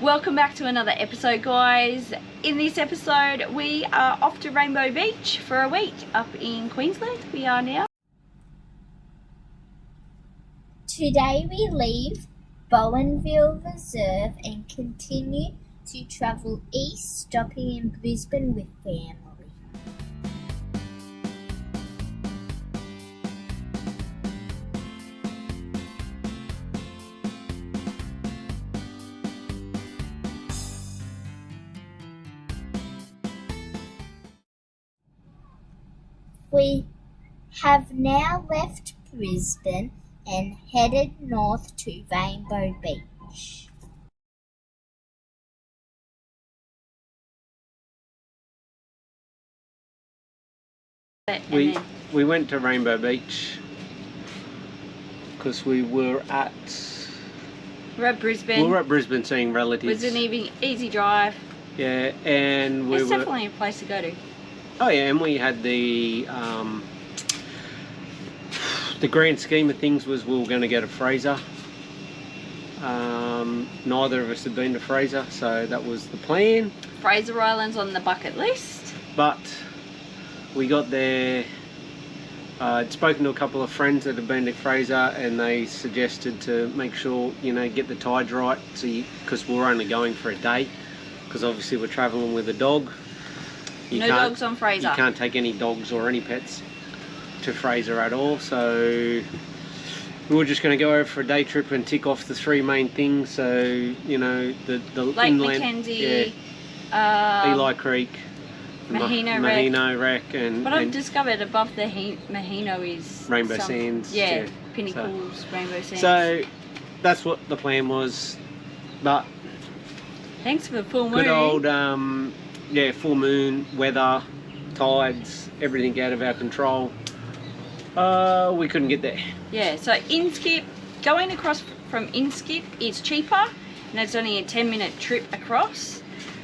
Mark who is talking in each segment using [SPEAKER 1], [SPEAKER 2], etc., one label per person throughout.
[SPEAKER 1] Welcome back to another episode, guys. In this episode we are off to Rainbow Beach for a week up in Queensland. We are now.
[SPEAKER 2] Today we leave Bowenville Reserve and continue to travel east, stopping in Brisbane with family. We have now left Brisbane and headed north to Rainbow Beach.
[SPEAKER 3] We went to Rainbow Beach because we were at Brisbane seeing relatives.
[SPEAKER 1] It was an easy drive.
[SPEAKER 3] Yeah, and
[SPEAKER 1] It's definitely a place to go to.
[SPEAKER 3] Oh yeah, and we had the grand scheme of things was we were going to go to Fraser. Neither of us had been to Fraser, so that was the plan.
[SPEAKER 1] Fraser Island's on the bucket list.
[SPEAKER 3] But we got there, I'd spoken to a couple of friends that had been to Fraser, and they suggested to make sure, get the tides right, because we're only going for a day, because obviously we're travelling with a dog.
[SPEAKER 1] No dogs on Fraser.
[SPEAKER 3] You can't take any dogs or any pets to Fraser at all, so we were just going to go over for a day trip and tick off the three main things. So, the
[SPEAKER 1] Lake
[SPEAKER 3] inland,
[SPEAKER 1] Mackenzie,
[SPEAKER 3] Eli Creek,
[SPEAKER 1] Maheno
[SPEAKER 3] Wreck,
[SPEAKER 1] but I've discovered above the Maheno is
[SPEAKER 3] Rainbow Sands.
[SPEAKER 1] Yeah, Pinnacles, Rainbow Sands.
[SPEAKER 3] So that's what the plan was, but
[SPEAKER 1] thanks for the full moon.
[SPEAKER 3] Good old full moon, weather, tides, everything out of our control. We couldn't get there.
[SPEAKER 1] Yeah, so Inskip, going across from Inskip is cheaper, and it's only a 10-minute trip across.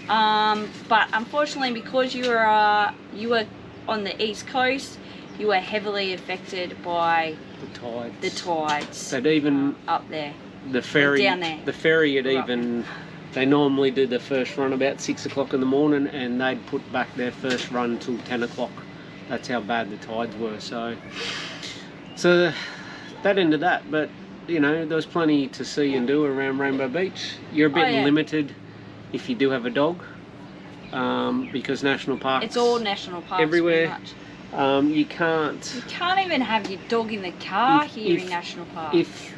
[SPEAKER 1] But unfortunately, because you were on the east coast, you were heavily affected by the tides.
[SPEAKER 3] That even
[SPEAKER 1] up there,
[SPEAKER 3] the ferry,
[SPEAKER 1] down there.
[SPEAKER 3] The ferry had even. They normally do the first run about 6 o'clock in the morning, and they'd put back their first run till 10 o'clock. That's how bad the tides were. So that ended that. But there was plenty to see and do around Rainbow Beach. You're a bit limited if you do have a dog, because national parks.
[SPEAKER 1] It's all national parks
[SPEAKER 3] everywhere.
[SPEAKER 1] Pretty much.
[SPEAKER 3] You can't.
[SPEAKER 1] You can't even have your dog in the car here in national parks.
[SPEAKER 3] If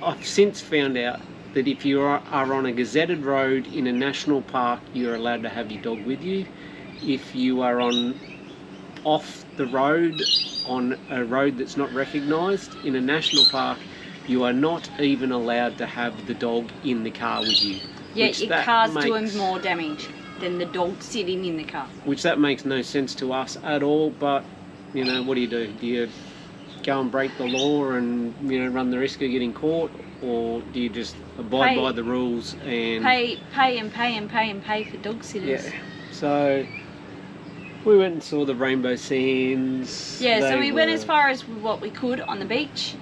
[SPEAKER 3] I've since found out that if you are on a gazetted road in a national park, you're allowed to have your dog with you. If you are off the road, on a road that's not recognised in a national park, you are not even allowed to have the dog in the car with you.
[SPEAKER 1] Yeah, your car's doing more damage than the dog sitting in the car.
[SPEAKER 3] Which that makes no sense to us at all, but what do? Do you go and break the law and run the risk of getting caught, or do you just abide by the rules and
[SPEAKER 1] pay for dog sitters?
[SPEAKER 3] Yeah. So we went and saw the Rainbow Sands.
[SPEAKER 1] Yeah, so we went as far as what we could on the beach,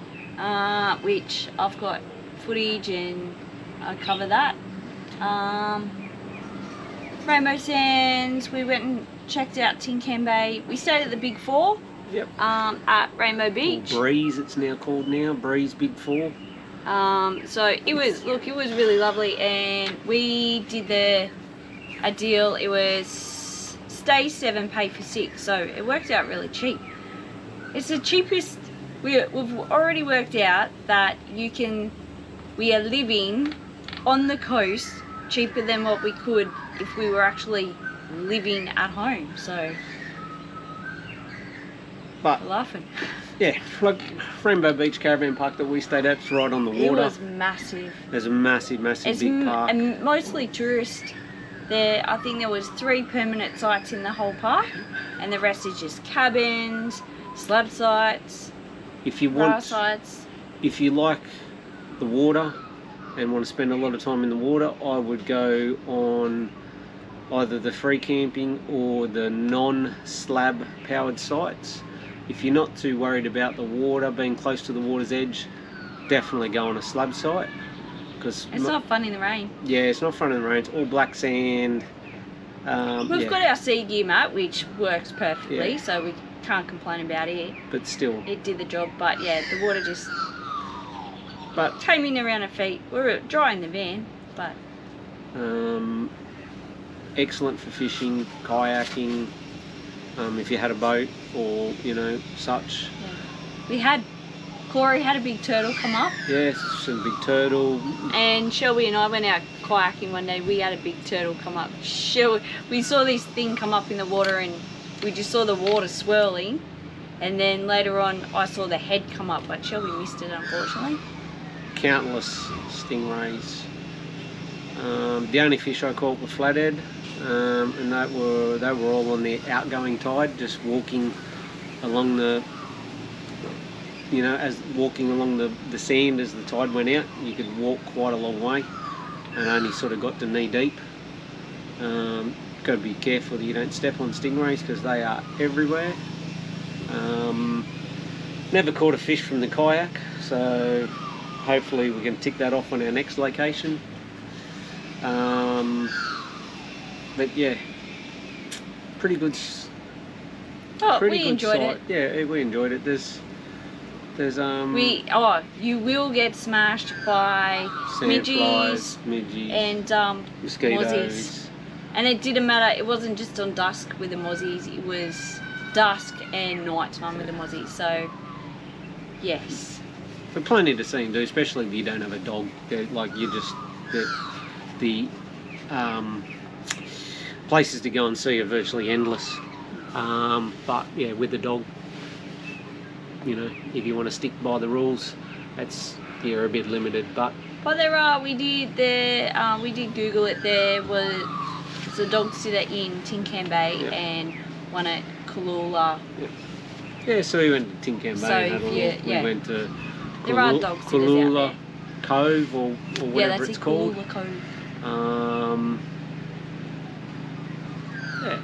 [SPEAKER 1] which I've got footage and I'll cover that. Rainbow Sands, we went and checked out Tin Can Bay. We stayed at the Big Four.
[SPEAKER 3] Yep.
[SPEAKER 1] At Rainbow Beach.
[SPEAKER 3] Breeze, it's now called Breeze Big Four.
[SPEAKER 1] So it was really lovely, and we did a deal. It was stay 7, pay for 6, so it worked out really cheap. It's the cheapest. We've already worked out that we are living on the coast cheaper than what we could if we were actually living at home. So
[SPEAKER 3] but
[SPEAKER 1] laughing.
[SPEAKER 3] Yeah, like Rainbow Beach Caravan Park that we stayed at, it's right on the water.
[SPEAKER 1] It was massive.
[SPEAKER 3] There's a massive big park.
[SPEAKER 1] And mostly tourist. I think there was 3 permanent sites in the whole park, and the rest is just cabins, slab sites, sites.
[SPEAKER 3] If you like the water and want to spend a lot of time in the water, I would go on either the free camping or the non-slab powered sites. If you're not too worried about the water, being close to the water's edge, definitely go on a slab site. because
[SPEAKER 1] It's not fun in the rain.
[SPEAKER 3] Yeah, it's not fun in the rain. It's all black sand.
[SPEAKER 1] We've got our sea gear mat, which works perfectly,
[SPEAKER 3] Yeah.
[SPEAKER 1] so we can't complain about it.
[SPEAKER 3] But still,
[SPEAKER 1] It did the job, but yeah, the water just
[SPEAKER 3] but
[SPEAKER 1] came in around our feet. We were dry in the van, but
[SPEAKER 3] excellent for fishing, kayaking. If you had a boat or such.
[SPEAKER 1] yeah. Corey had a big turtle come up,
[SPEAKER 3] Yes, some big turtle.
[SPEAKER 1] and Shelby and I went out kayaking one day. We had a big turtle come up. We saw this thing come up in the water, and we just saw the water swirling, and then later on I saw the head come up, but Shelby missed it, unfortunately.
[SPEAKER 3] Countless stingrays. The only fish I caught were flathead, and they were all on the outgoing tide, just walking along the, as walking along the sand as the tide went out. You could walk quite a long way, and only sort of got to knee deep. Got to be careful that you don't step on stingrays because they are everywhere. Never caught a fish from the kayak, so hopefully we can tick that off on our next location. But yeah, pretty good.
[SPEAKER 1] Oh,
[SPEAKER 3] Pretty
[SPEAKER 1] we
[SPEAKER 3] good
[SPEAKER 1] enjoyed
[SPEAKER 3] sight.
[SPEAKER 1] it.
[SPEAKER 3] Yeah, we enjoyed it. There's
[SPEAKER 1] You will get smashed by
[SPEAKER 3] sandflies,
[SPEAKER 1] midges
[SPEAKER 3] midges,
[SPEAKER 1] and
[SPEAKER 3] mosquitoes.
[SPEAKER 1] mozzies. And it didn't matter, it wasn't just on dusk with the mozzies, it was dusk and night time with the mozzies, so yes.
[SPEAKER 3] But plenty to see and do, especially if you don't have a dog. The places to go and see are virtually endless. But yeah, with the dog, if you want to stick by the rules, you're a bit limited. But
[SPEAKER 1] there are, we did Google it, there was a dog sitter in Tincan Bay
[SPEAKER 3] Yep.
[SPEAKER 1] and one at Cooloola.
[SPEAKER 3] yeah, so we went to Tincan Bay
[SPEAKER 1] So
[SPEAKER 3] and had a look.
[SPEAKER 1] yeah.
[SPEAKER 3] We went to
[SPEAKER 1] There are dog sitters out
[SPEAKER 3] Cooloola
[SPEAKER 1] there.
[SPEAKER 3] Cove or
[SPEAKER 1] Yeah,
[SPEAKER 3] whatever
[SPEAKER 1] that's
[SPEAKER 3] it's
[SPEAKER 1] in
[SPEAKER 3] called.
[SPEAKER 1] Cooloola Cove.
[SPEAKER 3] Yeah.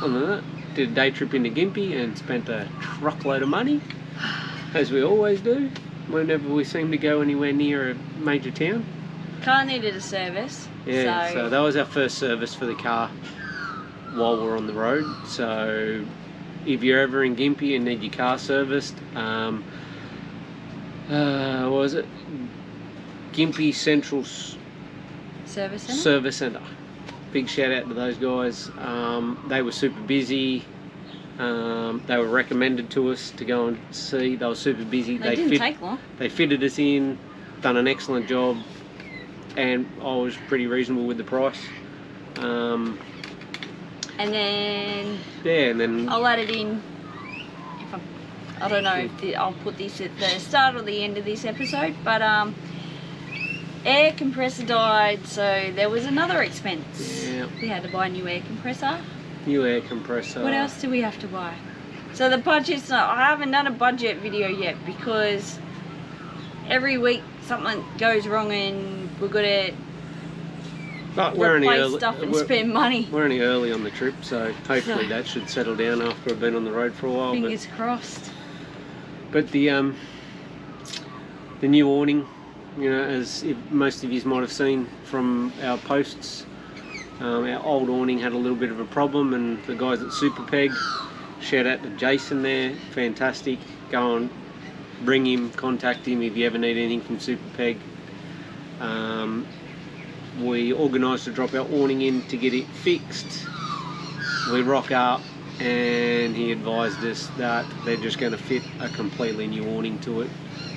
[SPEAKER 3] Other than that, did a day trip into Gympie and spent a truckload of money, as we always do, whenever we seem to go anywhere near a major town.
[SPEAKER 1] Car needed a service.
[SPEAKER 3] Yeah, so that was our first service for the car while we're on the road. So if you're ever in Gympie and need your car serviced, what was it? Gympie Central
[SPEAKER 1] Service centre?
[SPEAKER 3] Service Centre. Big shout out to those guys. They were super busy. They were recommended to us to go and see. They were super busy.
[SPEAKER 1] They didn't take long.
[SPEAKER 3] They fitted us in, done an excellent job, and I was pretty reasonable with the price.
[SPEAKER 1] And then
[SPEAKER 3] And then
[SPEAKER 1] I'll add it in. I don't know if I'll put this at the start or the end of this episode, but air compressor died, so there was another expense.
[SPEAKER 3] Yeah.
[SPEAKER 1] We had to buy a new air compressor.
[SPEAKER 3] new air compressor.
[SPEAKER 1] What else do we have to buy? So the budget's not, I haven't done a budget video yet because every week something goes wrong and we've got to
[SPEAKER 3] But we're only
[SPEAKER 1] replace
[SPEAKER 3] early.
[SPEAKER 1] stuff and spend money.
[SPEAKER 3] We're only early on the trip, so hopefully that should settle down after I've been on the road for a while.
[SPEAKER 1] Fingers crossed.
[SPEAKER 3] But the new awning, as most of you might have seen from our posts, our old awning had a little bit of a problem, and the guys at Superpeg, shout out to Jason there, fantastic. Go and bring him, contact him if you ever need anything from Superpeg. We organised to drop our awning in to get it fixed. We rock up and he advised us that they're just going to fit a completely new awning to it.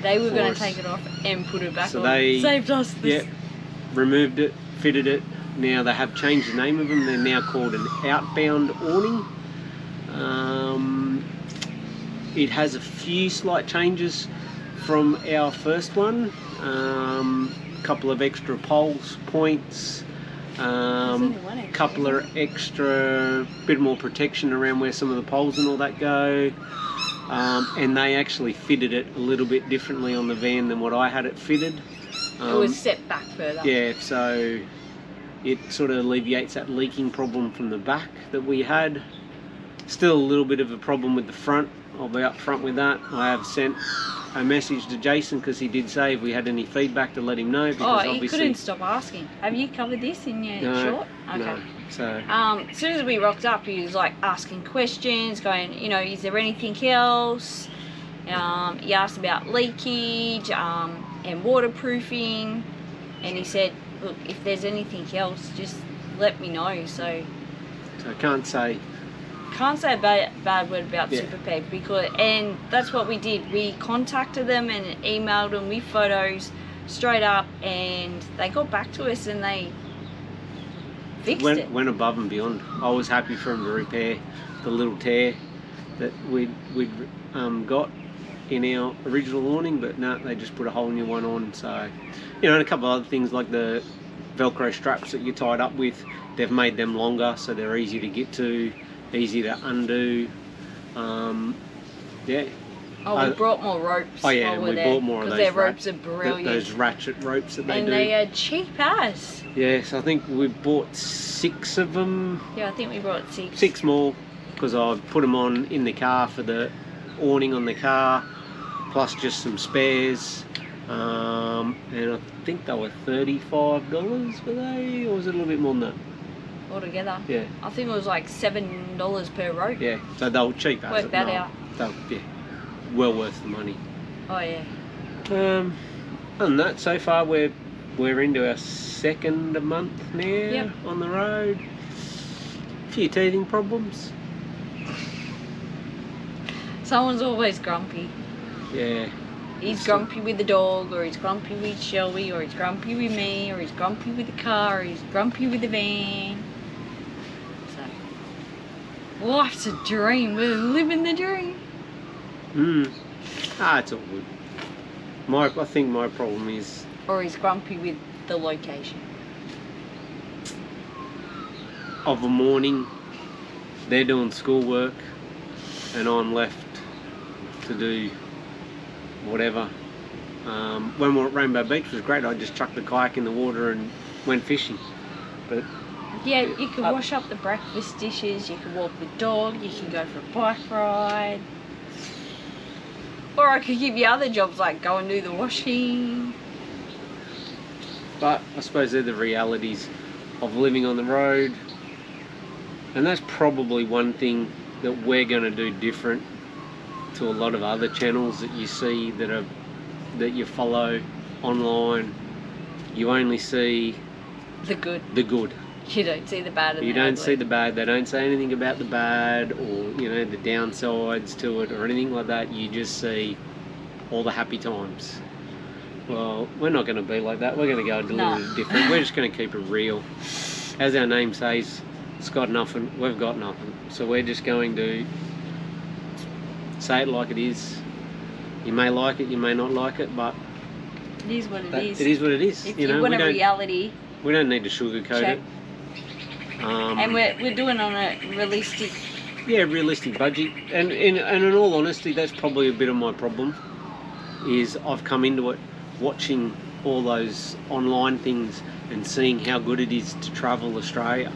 [SPEAKER 1] They were
[SPEAKER 3] for
[SPEAKER 1] going
[SPEAKER 3] us.
[SPEAKER 1] to take it off and put it back
[SPEAKER 3] So
[SPEAKER 1] on.
[SPEAKER 3] they
[SPEAKER 1] Saved us this.
[SPEAKER 3] Yep, removed it, fitted it. Now they have changed the name of them. They're now called an outbound awning. It has a few slight changes from our first one. Couple of extra poles, points, couple of extra, bit more protection around where some of the poles and all that go. And they actually fitted it a little bit differently on the van than what I had it fitted.
[SPEAKER 1] It was set back further.
[SPEAKER 3] Yeah, so it sort of alleviates that leaking problem from the back that we had. Still a little bit of a problem with the front. I'll be up front with that. I have sent a message to Jason because he did say if we had any feedback to let him know. Because
[SPEAKER 1] Oh, he
[SPEAKER 3] obviously,
[SPEAKER 1] couldn't stop asking. Have you covered this in your short? Okay.
[SPEAKER 3] No. So
[SPEAKER 1] As soon as we rocked up, he was like asking questions, going, you know, is there anything else? He asked about leakage and waterproofing, and he said, look, if there's anything else, just let me know. So
[SPEAKER 3] I can't say.
[SPEAKER 1] Can't say a bad word about Superpeg, and that's what we did. We contacted them and emailed them with photos straight up, and they got back to us and they fixed it.
[SPEAKER 3] Went above and beyond. I was happy for them to repair the little tear that we'd got in our original awning, but no, they just put a whole new one on. So, you know, and a couple of other things like the Velcro straps that you're tied up with, they've made them longer so they're easy to get to, easy to undo. Yeah.
[SPEAKER 1] Oh, we brought more ropes.
[SPEAKER 3] Oh yeah, we bought more of those.
[SPEAKER 1] Because their ropes are brilliant.
[SPEAKER 3] Those ratchet ropes that they do.
[SPEAKER 1] And they are cheap as.
[SPEAKER 3] Yes, I think we bought 6 of them.
[SPEAKER 1] Yeah, I think we brought 6.
[SPEAKER 3] 6 more, because I put them on in the car for the awning on the car, plus just some spares. And I think they were $35, were they? Or was it a little bit more than that?
[SPEAKER 1] Altogether.
[SPEAKER 3] Yeah.
[SPEAKER 1] I think it was like $7 per rope.
[SPEAKER 3] Yeah, so they were cheap as
[SPEAKER 1] Work that out.
[SPEAKER 3] They were, yeah, well worth the money.
[SPEAKER 1] Oh yeah.
[SPEAKER 3] Other than that, so far we're into our 2nd month now on the road. A few teething problems.
[SPEAKER 1] Someone's always grumpy.
[SPEAKER 3] Yeah.
[SPEAKER 1] He's grumpy with the dog, or he's grumpy with Shelby, or he's grumpy with me, or he's grumpy with the car, or he's grumpy with the van. So, life's a dream. We're living the dream.
[SPEAKER 3] It's all good. I think my problem is...
[SPEAKER 1] Or he's grumpy with the location.
[SPEAKER 3] Of a morning, they're doing schoolwork, and I'm left to do whatever. When we were at Rainbow Beach, it was great. I just chucked the kayak in the water and went fishing. But
[SPEAKER 1] yeah, you can wash up the breakfast dishes, you can walk the dog, you can go for a bike ride. Or I could give you other jobs like go and do the washing.
[SPEAKER 3] But I suppose they're the realities of living on the road. And that's probably one thing that we're going to do different to a lot of other channels that you see that you follow online. You only see
[SPEAKER 1] the good. You don't see the bad.
[SPEAKER 3] You don't see the bad. They don't say anything about the bad, or you know, the downsides to it or anything like that. You just see all the happy times. Well, we're not going to be like that. We're going to go a little different. We're just going to keep it real. As our name says, it's got nothing. We've got nothing. So we're just going to say it like it is. You may like it, you may not like it, but
[SPEAKER 1] it is what it is.
[SPEAKER 3] It is what it is.
[SPEAKER 1] If you want a reality,
[SPEAKER 3] we don't need to sugarcoat it.
[SPEAKER 1] And we're doing on a realistic.
[SPEAKER 3] Yeah, realistic budget. And in all honesty, that's probably a bit of my problem. Is I've come into it watching all those online things and seeing how good it is to travel Australia.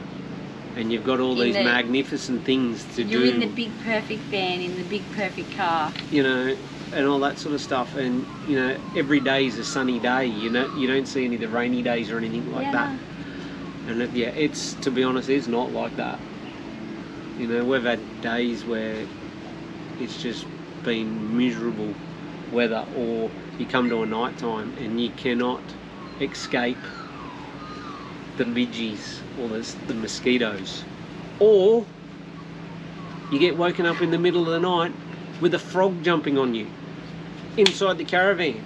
[SPEAKER 3] And you've got all these magnificent things to do.
[SPEAKER 1] You're in the big perfect van, in the big perfect car.
[SPEAKER 3] You know, and all that sort of stuff. And, you know, every day is a sunny day. You know, you don't see any of the rainy days or anything like that. And it's, to be honest, it's not like that. You know, we've had days where it's just been miserable weather, or you come to a night time and you cannot escape the midges or the mosquitoes, or you get woken up in the middle of the night with a frog jumping on you inside the caravan.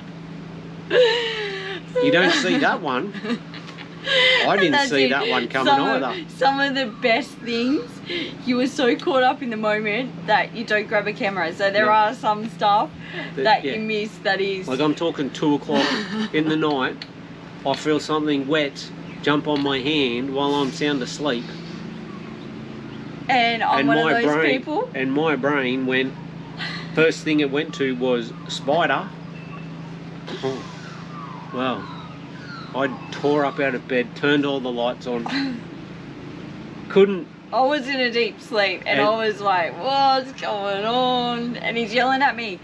[SPEAKER 3] You don't see that one. I didn't see that one coming either.
[SPEAKER 1] Some of the best things, you were so caught up in the moment that you don't grab a camera. So there are some stuff that you miss that is...
[SPEAKER 3] Like I'm talking 2 o'clock in the night, I feel something wet jump on my hand while I'm sound asleep.
[SPEAKER 1] And I'm one of those people.
[SPEAKER 3] And my brain went, first thing it went to was spider. Oh, well. I tore up out of bed, turned all the lights on. Couldn't
[SPEAKER 1] I was in a deep sleep and I was like, what's going on? And he's yelling at me,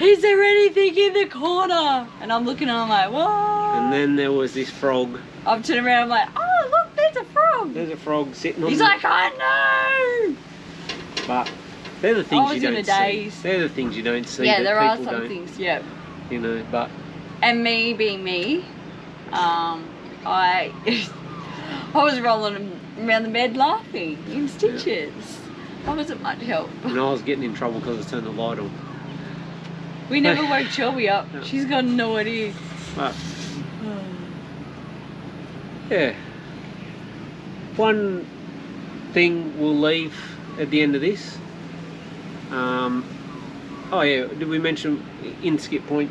[SPEAKER 1] is there anything in the corner? And I'm looking and I'm like, what?
[SPEAKER 3] And then there was this frog.
[SPEAKER 1] I'm turning around, I'm like, oh look, there's a frog.
[SPEAKER 3] There's a frog sitting on
[SPEAKER 1] He's like, I know.
[SPEAKER 3] But they're the things you
[SPEAKER 1] in a
[SPEAKER 3] don't see.
[SPEAKER 1] daze.
[SPEAKER 3] They're the things you don't see.
[SPEAKER 1] Yeah,
[SPEAKER 3] that
[SPEAKER 1] there are
[SPEAKER 3] people
[SPEAKER 1] some
[SPEAKER 3] don't,
[SPEAKER 1] things, yeah.
[SPEAKER 3] You know, but
[SPEAKER 1] And me being me, I was rolling around the bed laughing in stitches. That wasn't much help.
[SPEAKER 3] and I was getting in trouble because I turned the light on.
[SPEAKER 1] We never woke Shelby up.
[SPEAKER 3] No.
[SPEAKER 1] She's got no idea.
[SPEAKER 3] But yeah, one thing we'll leave at the end of this. Oh yeah, did we mention Inskip Point?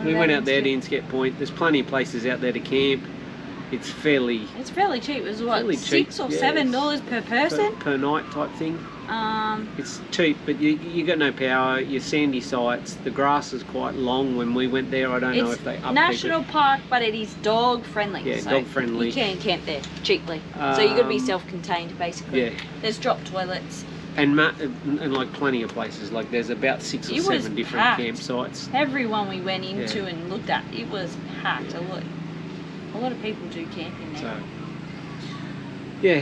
[SPEAKER 3] We went out there to Inskip Point. There's plenty of places out there to camp. It's fairly
[SPEAKER 1] cheap. It was what,
[SPEAKER 3] fairly cheap,
[SPEAKER 1] $6 or
[SPEAKER 3] yeah,
[SPEAKER 1] $7 per person?
[SPEAKER 3] per night type thing.
[SPEAKER 1] Um,
[SPEAKER 3] It's cheap, but you got no power. Your sandy sites. The grass is quite long. When we went there, I don't know
[SPEAKER 1] it's
[SPEAKER 3] if they upkeep
[SPEAKER 1] national
[SPEAKER 3] it.
[SPEAKER 1] park, but it is dog friendly.
[SPEAKER 3] Yeah,
[SPEAKER 1] so
[SPEAKER 3] dog friendly.
[SPEAKER 1] You can camp there cheaply. So you got to be
[SPEAKER 3] Um,
[SPEAKER 1] self-contained basically.
[SPEAKER 3] Yeah,
[SPEAKER 1] There's drop toilets.
[SPEAKER 3] and like plenty of places. Like there's about 6 or
[SPEAKER 1] It was
[SPEAKER 3] 7 different
[SPEAKER 1] packed.
[SPEAKER 3] campsites.
[SPEAKER 1] Everyone we went into
[SPEAKER 3] Yeah.
[SPEAKER 1] and looked at, it was packed. A lot of people do camping there.
[SPEAKER 3] So yeah,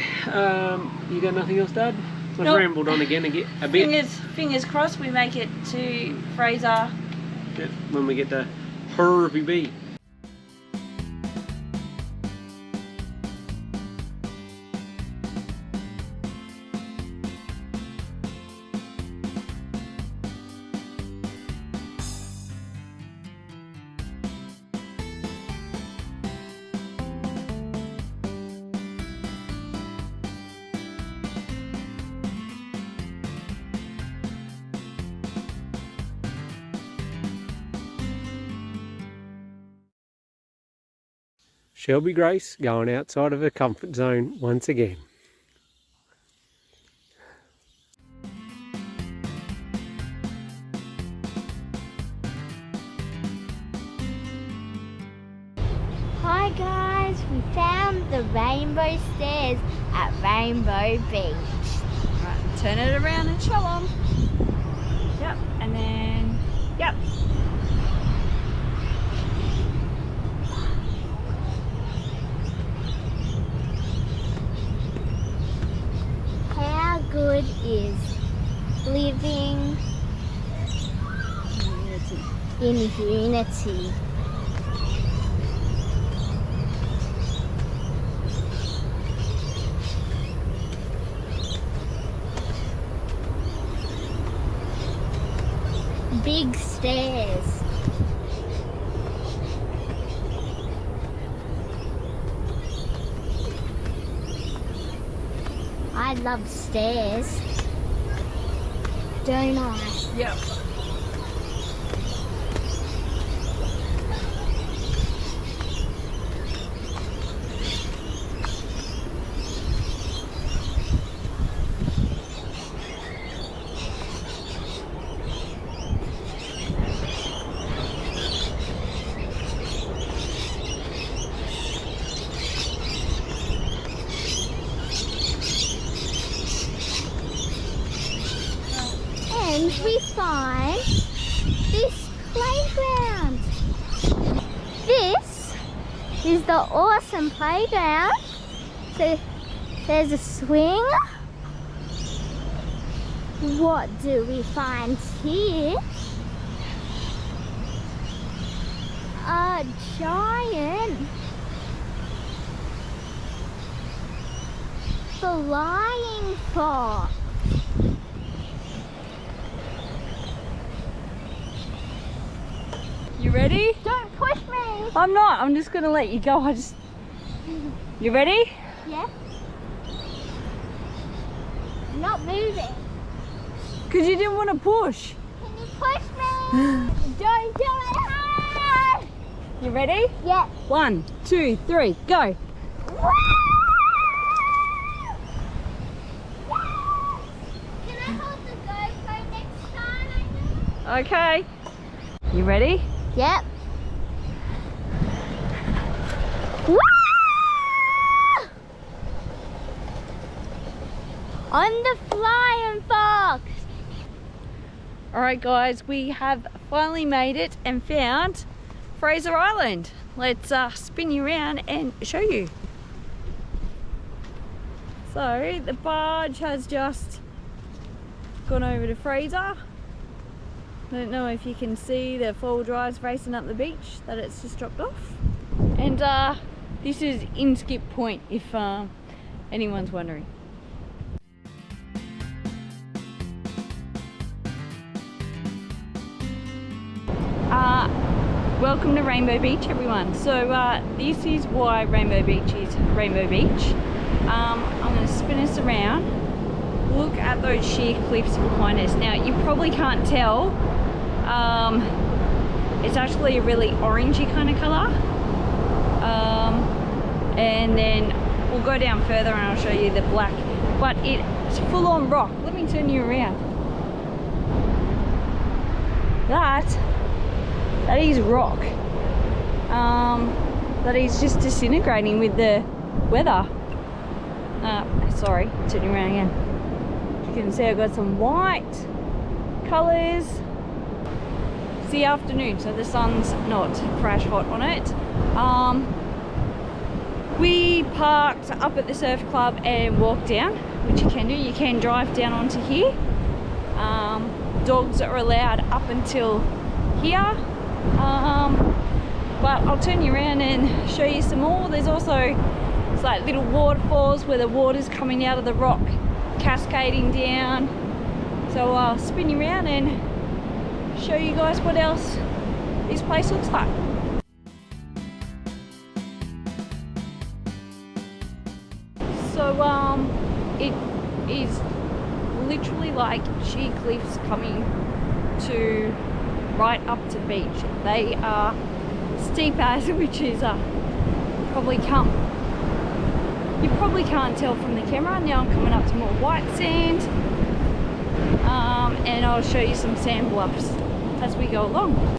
[SPEAKER 3] you got nothing else, Dad? I've
[SPEAKER 1] Nope.
[SPEAKER 3] rambled on again a bit.
[SPEAKER 1] Fingers crossed we make it to Fraser.
[SPEAKER 3] Yeah, when we get to Hervey B. Shelby Grace going outside of her comfort zone once again.
[SPEAKER 2] Hi guys, we found the rainbow stairs at Rainbow Beach.
[SPEAKER 1] Right, turn it around and show them. Yep, and then, yep.
[SPEAKER 2] How good is living in unity? Big stairs. I love stairs. Don't I?
[SPEAKER 1] Yep.
[SPEAKER 2] And we find this playground. This is the awesome playground. So there's a swing. What do we find here? A giant flying fox.
[SPEAKER 1] You ready?
[SPEAKER 2] Don't push me.
[SPEAKER 1] I'm not. I'm just going to let you go. You ready?
[SPEAKER 2] Yeah. I'm not moving.
[SPEAKER 1] Because you didn't want to push.
[SPEAKER 2] Can you push me? Don't do it. Ah!
[SPEAKER 1] You ready?
[SPEAKER 2] Yeah.
[SPEAKER 1] 1, 2, 3, go.
[SPEAKER 2] Can I hold the GoPro next time?
[SPEAKER 1] Okay. You ready?
[SPEAKER 2] Yep. Woo! I'm the flying fox.
[SPEAKER 1] Alright guys, we have finally made it and found Fraser Island. Let's spin you around and show you. So the barge has just gone over to Fraser. I don't know if you can see the four-wheel drives racing up the beach that it's just dropped off. And this is Inskip Point, if anyone's wondering. Welcome to Rainbow Beach, everyone. So this is why Rainbow Beach is Rainbow Beach. I'm going to spin us around. Look at those sheer cliffs behind us. Now you probably can't tell, it's actually a really orangey kind of colour. And then we'll go down further and I'll show you the black, but it's full on rock. Let me turn you around. That is rock. That is just disintegrating with the weather. Sorry, turning around again. You can see I've got some white colours. It's the afternoon, so the sun's not crash hot on it. We parked up at the surf club and walked down, which you can do. You can drive down onto here. Dogs are allowed up until here. But I'll turn you around and show you some more. There's also it's like little waterfalls where the water's coming out of the rock, cascading down. So I'll spin you around and show you guys what else this place looks like. So it is literally like sheer cliffs coming to right up to the beach. They are steep as, which is you probably can't tell from the camera. Now I'm coming up to more white sand, and I'll show you some sand bluffs as we go along.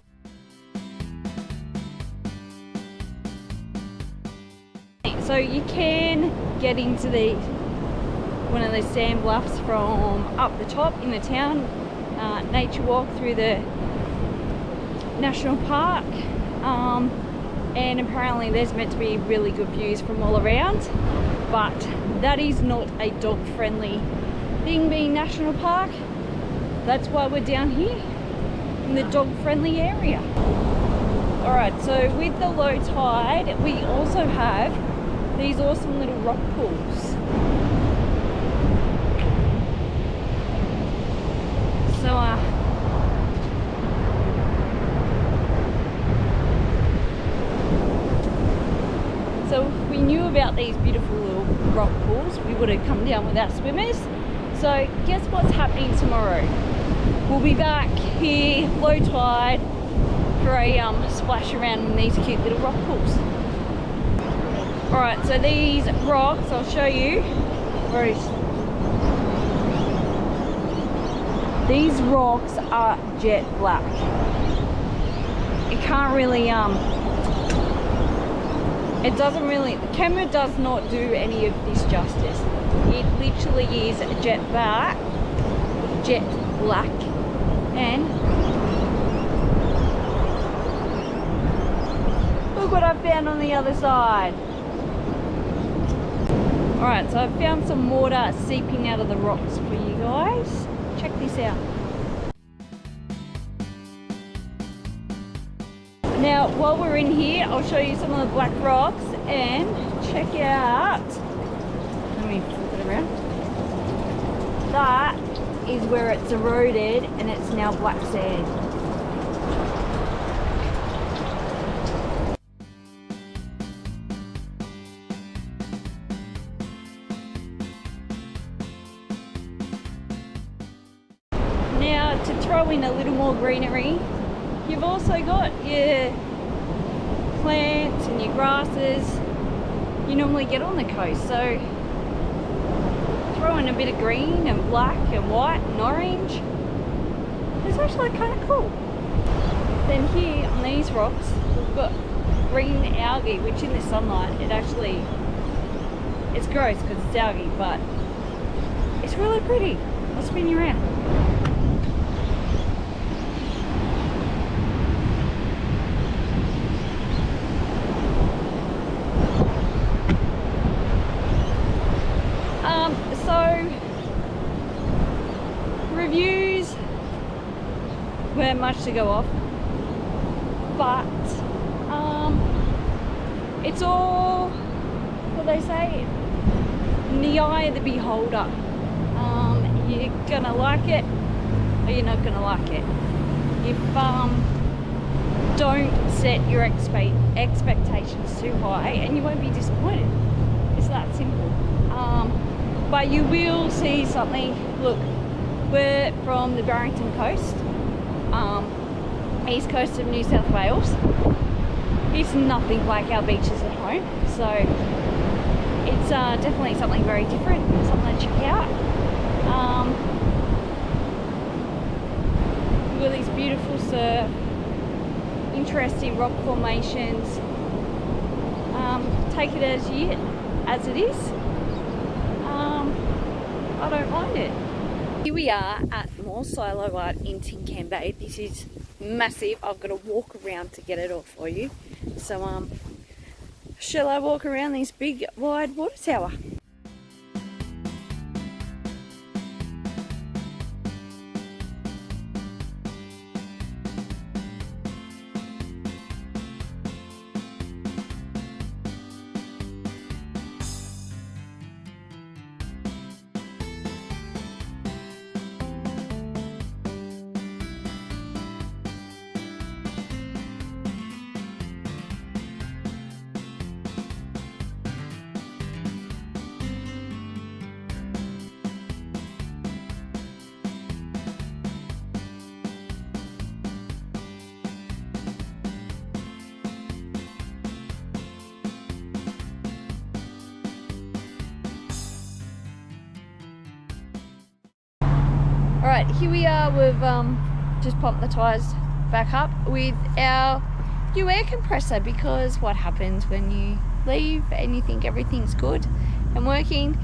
[SPEAKER 1] So you can get into one of the sand bluffs from up the top in the town, nature walk through the national park, and apparently there's meant to be really good views from all around, but that is not a dog friendly thing, being national park. That's why we're down here in the dog friendly area. Alright, so with the low tide we also have these awesome little rock pools. So if we knew about these beautiful little rock pools, we would have come down with our swimmers. So guess what's happening tomorrow? We'll be back here, low tide, for a splash around in these cute little rock pools. Alright, so these rocks, I'll show you. These rocks are jet black. It can't really, it doesn't really, the camera does not do any of this justice. It literally is jet black, and look what I found on the other side. Alright, so I've found some water seeping out of the rocks for you guys. Check this out. Now, while we're in here, I'll show you some of the black rocks and check out. Let me flip it around. That is where it's eroded and it's now black sand. Now, to throw in a little more greenery, you've also got your plants and your grasses you normally get on the coast. So throw in a bit of green and black and white and orange. It's actually kind of cool. Then here on these rocks, we've got green algae, which in the sunlight, it's gross because it's algae, but it's It's really pretty. I'll spin you around. So reviews weren't much to go off, but it's all, what they say, in the eye of the beholder. You're gonna like it or you're not gonna like it. If don't set your expectations too high and you won't be disappointed. It's that simple. But you will see something. Look, we're from the Barrington coast, east coast of New South Wales. It's nothing like our beaches at home, so it's definitely something very different, something to check out. We've got these beautiful surf, interesting rock formations. Take it as it is. I don't mind it. Here we are at More Silo Art in Tin Can Bay. This is massive. I've got to walk around to get it all for you. So shall I walk around this big wide water tower? Alright, here we are. We've just pumped the tyres back up with our new air compressor, because what happens when you leave and you think everything's good and working,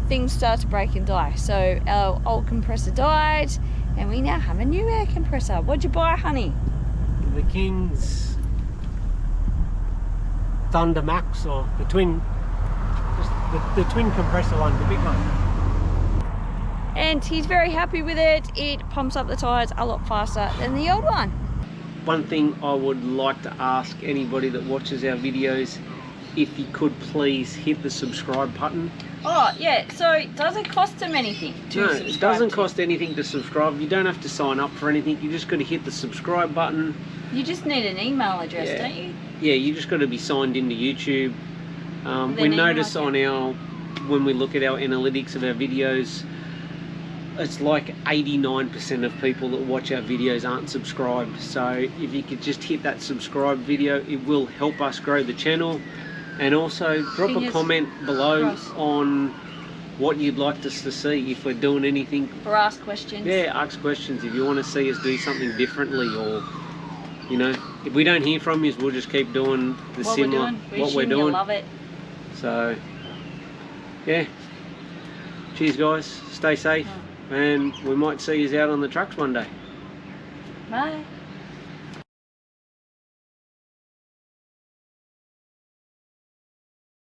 [SPEAKER 1] things start to break and die. So our old compressor died and we now have a new air compressor. What'd you buy, honey?
[SPEAKER 3] The King's Thunder Max, or the twin, the twin compressor one, the big one.
[SPEAKER 1] And he's very happy with it. It pumps up the tyres a lot faster than the old one.
[SPEAKER 3] One thing I would like to ask anybody that watches our videos, if you could please hit the subscribe button.
[SPEAKER 1] Oh yeah, so it doesn't cost them anything to subscribe.
[SPEAKER 3] It doesn't cost anything to subscribe. You don't have to sign up for anything. You just got to hit the subscribe button.
[SPEAKER 1] You just need an email address,
[SPEAKER 3] Yeah.
[SPEAKER 1] don't you?
[SPEAKER 3] Yeah, you just got to be signed into YouTube. We notice on when we look at our analytics of our videos, it's like 89% of people that watch our videos aren't subscribed. So if you could just hit that subscribe video, it will help us grow the channel. And also drop a comment below on what you'd like us to see, if we're doing anything.
[SPEAKER 1] Or ask questions.
[SPEAKER 3] Yeah, ask questions. If you want to see us do something differently, or, you know, if we don't hear from you, we'll just keep doing the similar what we're doing.
[SPEAKER 1] Love it.
[SPEAKER 3] So, yeah. Cheers, guys. Stay safe. And we might see you out on the trucks one day.
[SPEAKER 1] Bye.